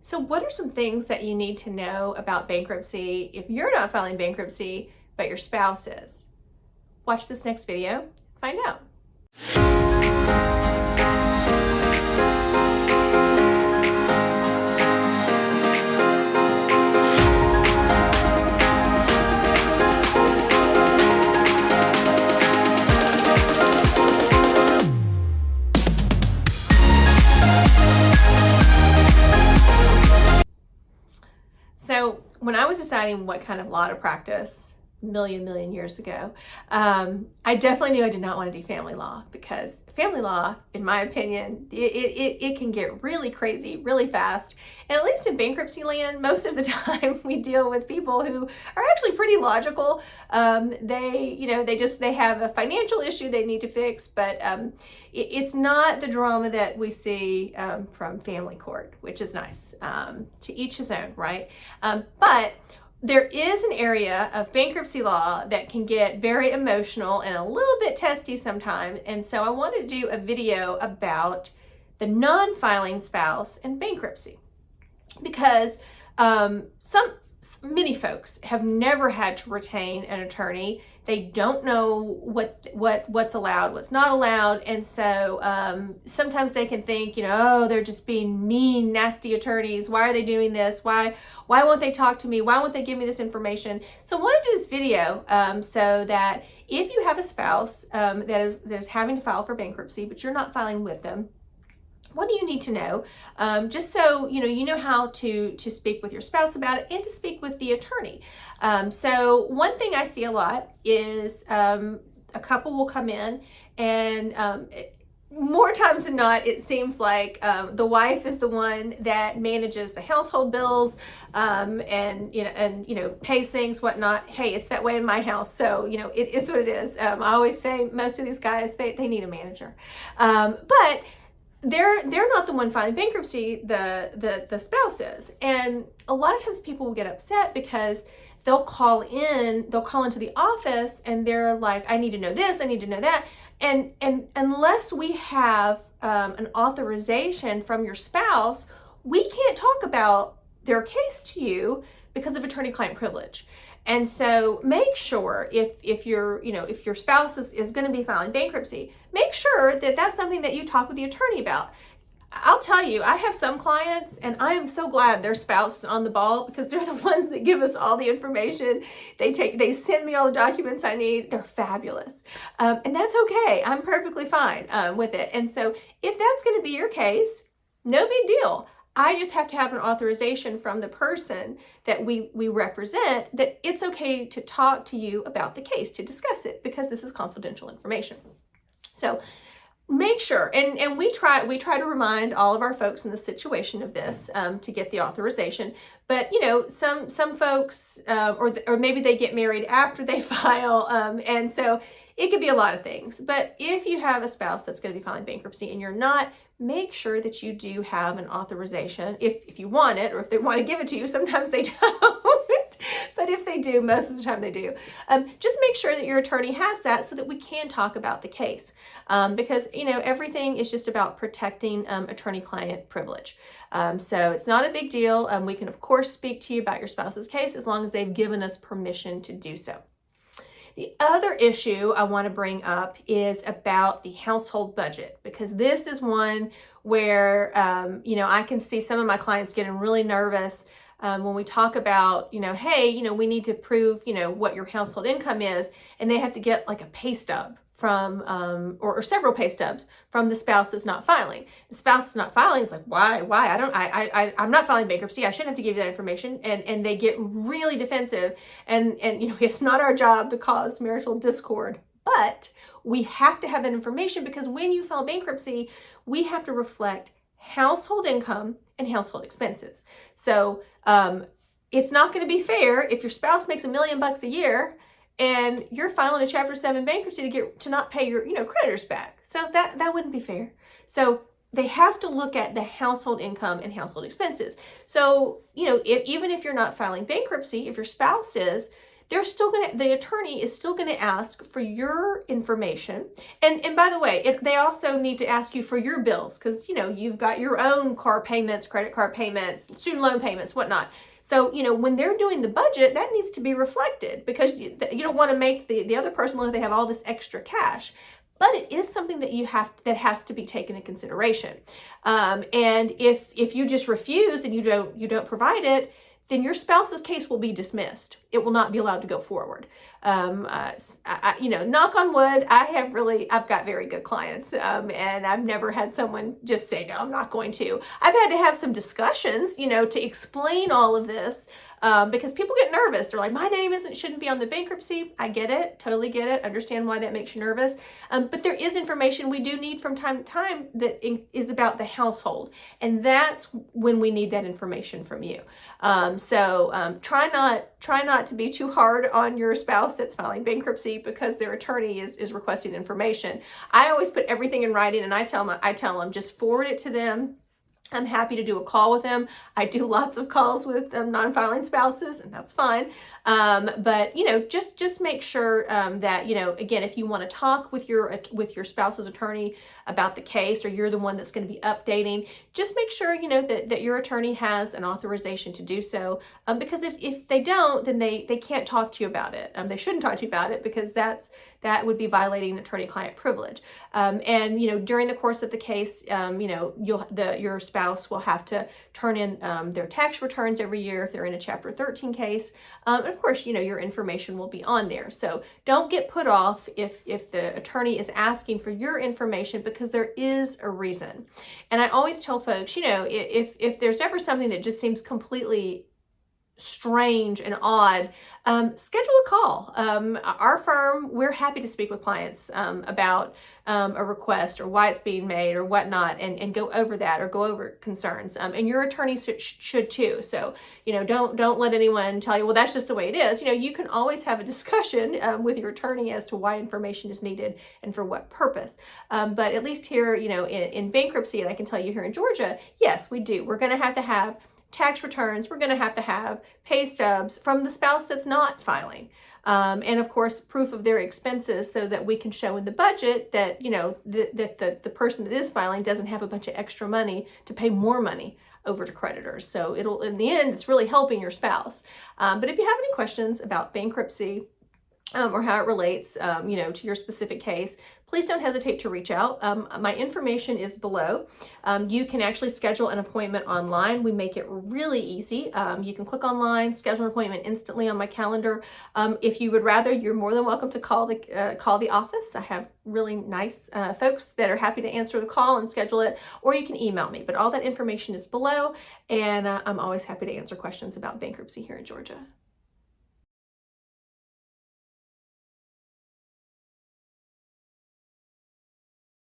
So what are some things that you need to know about bankruptcy if you're not filing bankruptcy, but your spouse is? Watch this next video, find out. So when I was deciding what kind of law to practice million years ago, I definitely knew I did not want to do family law, because family law, in my opinion, it can get really crazy really fast. And at least in bankruptcy land, most of the time we deal with people who are actually pretty logical. They have a financial issue they need to fix, but it's not the drama that we see from family court, which is nice. To each his own, right? But there is an area of bankruptcy law that can get very emotional and a little bit testy sometimes. And so I wanted to do a video about the non-filing spouse and bankruptcy, because many folks have never had to retain an attorney. They don't know what's allowed, what's not allowed. And so sometimes they can think, oh, they're just being mean, nasty attorneys. Why are they doing this? Why won't they talk to me? Why won't they give me this information? So I want to do this video so that if you have a spouse that is having to file for bankruptcy, but you're not filing with them, what do you need to know? Just so you know how to speak with your spouse about it and to speak with the attorney. So one thing I see a lot is a couple will come in, and more times than not, it seems like the wife is the one that manages the household bills and pays things, whatnot. Hey, it's that way in my house, so it is what it is. I always say most of these guys they need a manager, but they're not the one filing bankruptcy, the spouse is. And a lot of times people will get upset because they'll call into the office and they're like, I need to know this, I need to know that. And unless we have an authorization from your spouse, we can't talk about their case to you because of attorney-client privilege. And so make sure if your spouse is going to be filing bankruptcy, make sure that that's something that you talk with the attorney about. I'll tell you, I have some clients, and I am so glad their spouse is on the ball, because they're the ones that give us all the information. They send me all the documents I need. They're fabulous. And that's okay. I'm perfectly fine with it. And so if that's going to be your case, no big deal. I just have to have an authorization from the person that we represent that it's okay to talk to you about the case, to discuss it, because this is confidential information. So make sure, and we try to remind all of our folks in the situation of this to get the authorization. But some folks or maybe they get married after they file, and so it could be a lot of things. But if you have a spouse that's going to be filing bankruptcy and you're not, make sure that you do have an authorization if you want it, or if they want to give it to you. Sometimes they don't, but if they do, most of the time they do. Just make sure that your attorney has that so that we can talk about the case, because everything is just about protecting attorney-client privilege. So it's not a big deal. We can of course speak to you about your spouse's case as long as they've given us permission to do so. The other issue I want to bring up is about the household budget, because this is one where, I can see some of my clients getting really nervous when we talk about, hey, we need to prove, what your household income is, and they have to get like a pay stub from, or several pay stubs from the spouse that's not filing. The spouse that's not filing is like, why? I'm not filing bankruptcy. I shouldn't have to give you that information. And they get really defensive. And it's not our job to cause marital discord, but we have to have that information, because when you file bankruptcy, we have to reflect household income and household expenses. So it's not going to be fair if your spouse makes $1 million a year and you're filing a Chapter 7 bankruptcy to not pay your creditors back. So that wouldn't be fair. So they have to look at the household income and household expenses. So even if you're not filing bankruptcy, if your spouse is, the attorney is still gonna ask for your information. And by the way, they also need to ask you for your bills, because you've got your own car payments, credit card payments, student loan payments, whatnot. So, when they're doing the budget, that needs to be reflected, because you don't want to make the other person look like they have all this extra cash. But it is something that has to be taken into consideration. And if you just refuse and you don't provide it, then your spouse's case will be dismissed. It will not be allowed to go forward. Knock on wood, I've got very good clients, and I've never had someone just say, no, I'm not going to. I've had to have some discussions, to explain all of this, because people get nervous. They're like, my name shouldn't be on the bankruptcy. I get it, totally get it, understand why that makes you nervous. But there is information we do need from time to time that is about the household, and that's when we need that information from you. So try not to be too hard on your spouse that's filing bankruptcy because their attorney is requesting information. I always put everything in writing, and I tell them just forward it to them. I'm happy to do a call with them. I do lots of calls with non-filing spouses, and that's fine. But just make sure that again, if you want to talk with your spouse's attorney about the case, or you're the one that's going to be updating, just make sure that your attorney has an authorization to do so. Because if they don't, then they can't talk to you about it. They shouldn't talk to you about it, because that would be violating attorney-client privilege. And during the course of the case, your spouse will have to turn in their tax returns every year if they're in a Chapter 13 case. And of course, your information will be on there. So don't get put off if the attorney is asking for your information, because there is a reason. And I always tell folks, if there's ever something that just seems completely strange and odd, schedule a call. Our firm, we're happy to speak with clients about a request or why it's being made or whatnot, and go over that, or go over concerns. And your attorney should too. So don't let anyone tell you, well, that's just the way it is. You can always have a discussion with your attorney as to why information is needed and for what purpose. But at least here, in bankruptcy, and I can tell you here in Georgia, yes, we do. We're going to have tax returns. We're going to have pay stubs from the spouse that's not filing. And of course, proof of their expenses, so that we can show in the budget that, that the person that is filing doesn't have a bunch of extra money to pay more money over to creditors. So in the end, it's really helping your spouse. But if you have any questions about bankruptcy, or how it relates, to your specific case, please don't hesitate to reach out. My information is below. You can actually schedule an appointment online. We make it really easy. You can click online, schedule an appointment instantly on my calendar. If you would rather, you're more than welcome to call the office. I have really nice folks that are happy to answer the call and schedule it, or you can email me. But all that information is below, and I'm always happy to answer questions about bankruptcy here in Georgia.